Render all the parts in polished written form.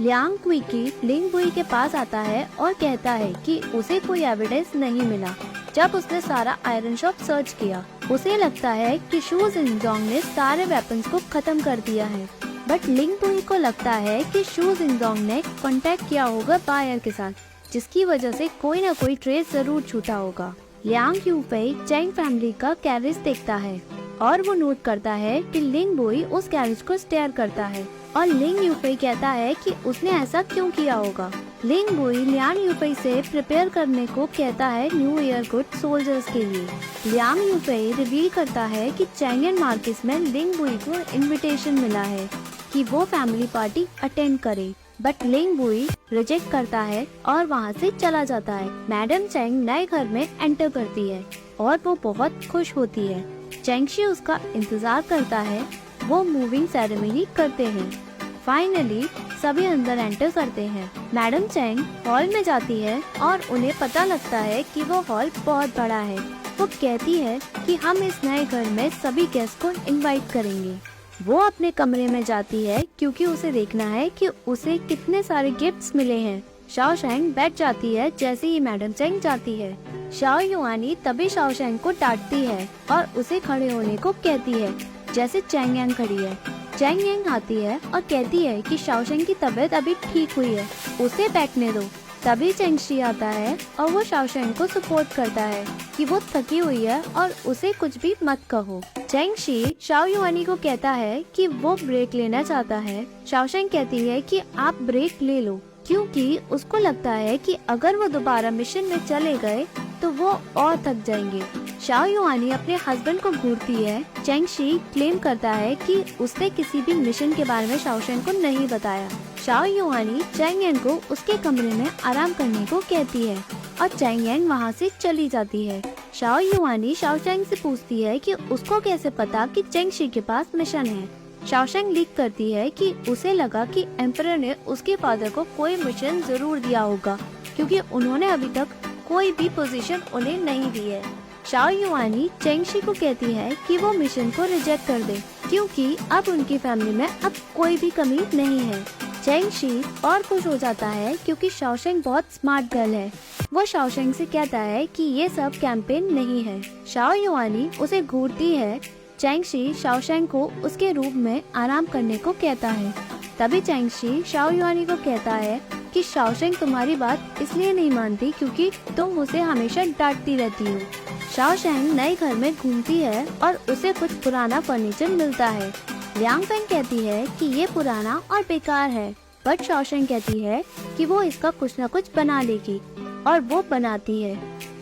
Liang quickie लिंग बुई के पास आता है और कहता है कि उसे कोई एविडेंस नहीं मिला। जब उसने सारा आयरन शॉप सर्च किया, उसे लगता है कि शू जिनजोंग ने सारे वेपन्स को खत्म कर दिया है। बट लिंग बुई को लगता है कि शू जिनजोंग ने कांटेक्ट किया होगा बायर के साथ, जिसकी वजह से कोई न कोई ट्रेस जरूर छूटा होगा। लियांग यूफेई चैंग फैमिली का कैरेज देखता है और वो नोट करता है कि लिंग बुई उस कैरेज को स्टेयर करता है और लिंग यूफेई कहता है कि उसने ऐसा क्यों किया होगा। लिंग बुई लियांग यूफेई से प्रिपेयर करने को कहता है न्यू ईयर गुड सोल्जर्स के लिए। लियांग यूफेई रिवील करता है कि चैंगन मार्केट में लिंग बुई को इनविटेशन मिला है कि वो फैमिली पार्टी अटेंड करे, बट लिंग बुई रिजेक्ट करता है और वहाँ से चला जाता है। मैडम चैंग नए घर में एंटर करती है और वो बहुत खुश होती है। चैंगशी उसका इंतजार करता है। वो मूविंग सेरेमनी करते हैं। फाइनली सभी अंदर एंटर करते हैं। मैडम चैंग हॉल में जाती है और उन्हें पता लगता है कि वो हॉल बहुत बड़ा है। वो कहती है कि हम इस नए घर में सभी गेस्ट को इनवाइट करेंगे। वो अपने कमरे में जाती है क्योंकि उसे देखना है कि उसे कितने सारे गिफ्ट्स मिले हैं। शाओ शैंग बैठ जाती है जैसे ही मैडम चैंग जाती है। शाओ युआनी तभी शाओ शैंग को डांटती है और उसे खड़े होने को कहती है जैसे चैंग यांग खड़ी है। चैंग यांग आती है और कहती है कि शाओ शैंग की तबीयत अभी ठीक हुई है, उसे बैठने दो। तभी चैंगशी आता है और वो शाओ शैंग को सपोर्ट करता है कि वो थकी हुई है और उसे कुछ भी मत कहो। चैंगशी शाओ युआनी को कहता है कि वो ब्रेक लेना चाहता है। शाओ शैंग कहती है कि आप ब्रेक ले लो, क्योंकि उसको लगता है कि अगर वो दोबारा मिशन में चले गए तो वो और थक जाएंगे। शाओ युआनी अपने हस्बैंड को घूरती है। चैंगशी क्लेम करता है कि उसने किसी भी मिशन के बारे में शाओ शैंग को नहीं बताया। शाओ युआनी चैंग यांग को उसके कमरे में आराम करने को कहती है और चैंग यांग वहाँ से चली जाती है। शाओ युआनी शाओ शैंग से पूछती है कि उसको कैसे पता कि चैंगशी के पास मिशन है। शाओ शैंग लीक करती है कि उसे लगा कि एम्परर ने उसके फादर को कोई मिशन जरूर दिया होगा, क्योंकि उन्होंने अभी तक कोई भी पोजीशन उन्हें नहीं दी है। शाओ युआनी चैंगशी को कहती है कि वो मिशन को रिजेक्ट कर दे, क्योंकि अब उनकी फैमिली में अब कोई भी कमी नहीं है। चैंगशी और खुश हो जाता है क्योंकि शाओ शैंग बहुत स्मार्ट गर्ल है। वो शाओ शैंग से कहता है कि ये सब कैंपेन नहीं है। शाओ युआनी उसे घूरती है। चैंगशी शाओ शैंग को उसके रूम में आराम करने को कहता है। तभी चैंगशी शाओ युआनी को कहता है कि शाओ शैंग तुम्हारी बात इसलिए नहीं मानती क्योंकि तुम उसे हमेशा डांटती रहती हो। शाओ शैंग नए घर में घूमती है और उसे कुछ पुराना फर्नीचर मिलता है। लियांग फेंग कहती है कि ये पुराना और बेकार है, बट शाओ शैंग कहती है कि वो इसका कुछ न कुछ बना लेगी, और वो बनाती है।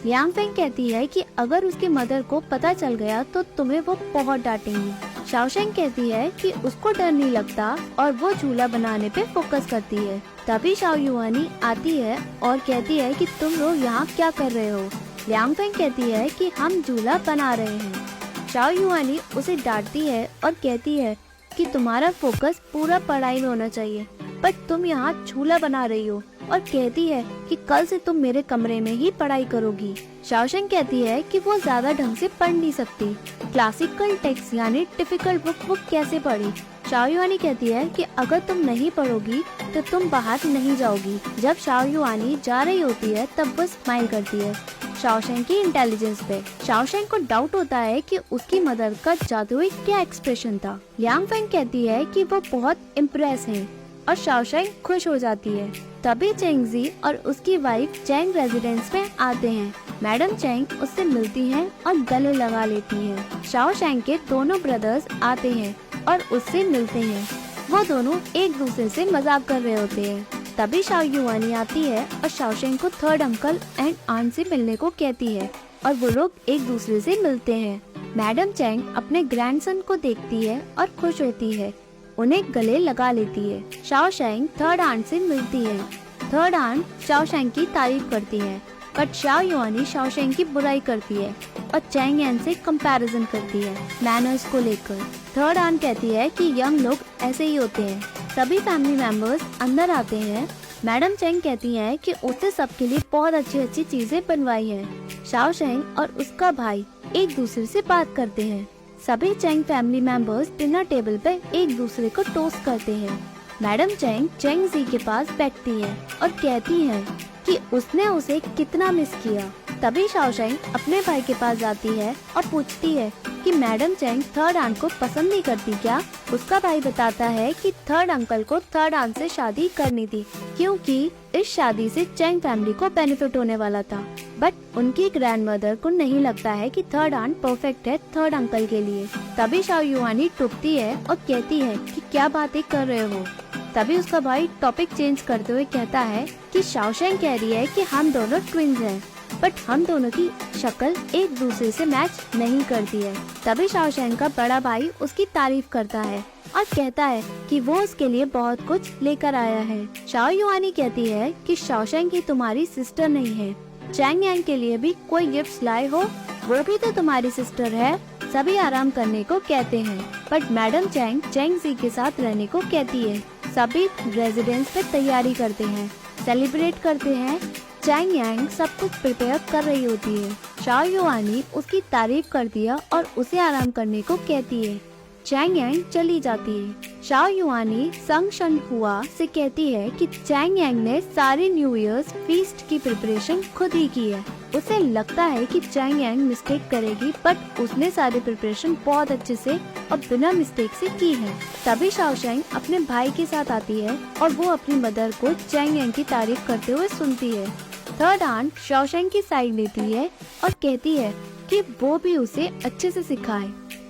लियांग फेंग कहती है कि अगर उसकी मदर को पता चल गया तो तुम्हें वो बहुत डांटेंगी। शाओ शैंग कहती है कि उसको डर नहीं लगता और वो झूला बनाने पे फोकस करती है। तभी शाओ युआनी आती है और कहती है कि तुम लोग यहाँ क्या कर रहे हो। लियांग फेंग कहती है कि हम झूला बना रहे हैं। शाओ युआनी उसे डांटती है और कहती है कि तुम्हारा फोकस पूरा पढ़ाई में होना चाहिए, बट तुम यहाँ झूला बना रही हो, और कहती है कि कल से तुम मेरे कमरे में ही पढ़ाई करोगी। शाओ शैंग कहती है कि वो ज्यादा ढंग से पढ़ नहीं सकती, क्लासिकल टेक्स्ट यानी डिफिकल्ट बुक वो कैसे पढ़ी। शाओ युआनी कहती है कि अगर तुम नहीं पढ़ोगी तो तुम बाहर नहीं जाओगी। जब शाओ युआनी जा रही होती है तब वो स्माइल करती है शाओ शैंग की इंटेलिजेंस पे। शाओ शैंग को डाउट होता है कि उसकी मदर का जादुई क्या एक्सप्रेशन था। लियांग फेंग कहती है कि वो बहुत इम्प्रेस है और शाओ शैंग खुश हो जाती है। तभी चैंगजी और उसकी वाइफ चैंग रेजिडेंस में आते हैं। मैडम चैंग उससे मिलती हैं और गले लगा लेती हैं। शाओ शैंग के दोनों ब्रदर्स आते हैं और उससे मिलते हैं। वो दोनों एक दूसरे से मजाक कर रहे होते हैं। तभी शाओ युआनी आती है और शाओ शैंग को थर्ड अंकल एंड आंट से मिलने को कहती है और वो लोग एक दूसरे से मिलते हैं। मैडम चैंग अपने ग्रैंडसन को देखती है और खुश होती है, उन्हें गले लगा लेती है। शाओ शैंग थर्ड आंट से मिलती है। थर्ड आंट शाओ शैंग की तारीफ करती है, बट शाओ युआनी शाओ शैंग की बुराई करती है और चैंग यान से कंपैरिजन करती है मैनर्स को लेकर। थर्ड आंट कहती है कि यंग लोग ऐसे ही होते हैं। सभी फैमिली मेंबर्स अंदर आते हैं। मैडम चैंग कहती है कि उसने सबके लिए बहुत अच्छी अच्छी चीजें बनवाई हैं। शाओ शैंग और उसका भाई एक दूसरे से बात करते हैं। सभी Chang family members dinner table पर एक दूसरे को टोस्ट करते हैं। मैडम चैंग चैंग जी के पास बैठती है और कहती है कि उसने उसे कितना मिस किया। तभी शाओशेंग अपने भाई के पास जाती है और पूछती है कि मैडम चैंग थर्ड आंट को पसंद नहीं करती क्या। उसका भाई बताता है कि थर्ड अंकल को थर्ड आंट से शादी करनी थी क्योंकि इस शादी से चैंग फैमिली को बेनिफिट होने वाला था। बट उनकी ग्रैंडमदर को नहीं लगता है कि थर्ड आंट परफेक्ट है थर्ड अंकल के लिए। तभी शाओ युआनी टूटती है और कहती है कि क्या बातें कर रहे हो। तभी उसका भाई टॉपिक चेंज करते हुए कहता है कि शाओशेंग कह रही है कि हम दोनों ट्विन्स हैं, बट हम दोनों की शक्ल एक दूसरे से मैच नहीं करती है। तभी शाओशेंग का बड़ा भाई उसकी तारीफ करता है और कहता है कि वो उसके लिए बहुत कुछ लेकर आया है। शाओ युआनी कहती है कि शाओशेंग की तुम्हारी सिस्टर नहीं है, चैंग यांग के लिए भी कोई गिफ्ट लाए हो, वो भी तो तुम्हारी सिस्टर है। सभी आराम करने को कहते हैं, बट मैडम चैंग चैंग जी के साथ रहने को कहती है। सभी रेजिडेंस पे तैयारी करते हैं, सेलिब्रेट करते हैं। चैंग यांग सब कुछ प्रिपेयर कर रही होती है। शाओ युआनी उसकी तारीफ करती है और उसे आराम करने को कहती है। चैंग यांग चली जाती है। शाओ युआनी संग शनहुआ से कहती है कि चैंग यांग ने सारे न्यू ईयर्स फीस्ट की प्रिपरेशन खुद ही की है। उसे लगता है कि चैंग यांग मिस्टेक करेगी, बट उसने सारी प्रिपरेशन बहुत अच्छे से और बिना मिस्टेक से की है। तभी शाओशेंग अपने भाई के साथ आती है और वो अपनी मदर को चैंग यांग की तारीफ करते हुए सुनती है। थर्ड आंट शाओशेंग की साइड लेती है और कहती है कि वो भी उसे अच्छे से सिखाए,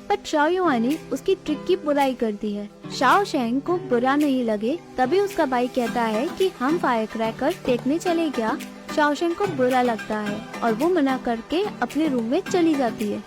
बट शाओ युआनी उसकी ट्रिक की बुराई करती है। शाओशेंग को बुरा नहीं लगे तभी उसका भाई कहता है कि हम फायर क्रैकर देखने चले क्या। शाओशेंग को बुरा लगता है और वो मना करके अपने रूम में चली जाती है।